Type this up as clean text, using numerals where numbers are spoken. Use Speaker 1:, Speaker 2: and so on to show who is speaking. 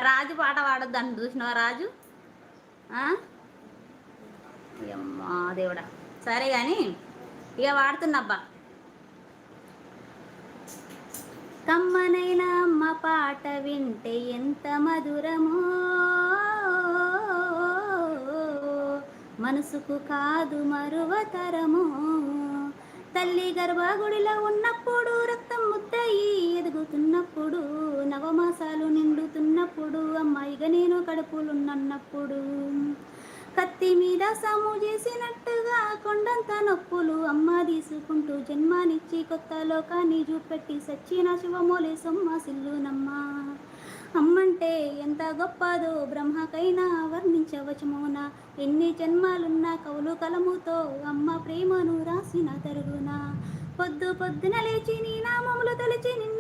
Speaker 1: రాజు పాట పాడొద్దు అని చూసినావా రాజు? అమ్మా దేవుడా, సరే కానీ ఇక వాడుతున్నబ్బా. కమ్మనైనా అమ్మ పాట వింటే ఎంత మధురమో, మనసుకు కాదు మరువతరము. తల్లి గర్భగుడిలో ఉన్నప్పుడు, రక్తం ముద్దయి ఎదుగుతున్నప్పుడు, నవమాసాలు నిండుతున్నప్పుడు, అమ్మాయిగా నేను కడుపులున్నప్పుడు, కత్తి మీద సాము చేసినట్టుగా కొండంత నొప్పులు అమ్మ తీసుకుంటూ జన్మానిచ్చి కొత్త లోకాన్ని చూపెట్టి సచ్చిన శివమోలే సొమ్మ సిల్లునమ్మా. అమ్మంటే ఎంత గొప్పదో బ్రహ్మకైనా వర్ణించవచమోన, ఎన్ని జన్మాలున్న కవులు కలముతో అమ్మ ప్రేమను రాసిన తరుగున. పొద్దున లేచి నీ నామములు తలిచి నిన్ను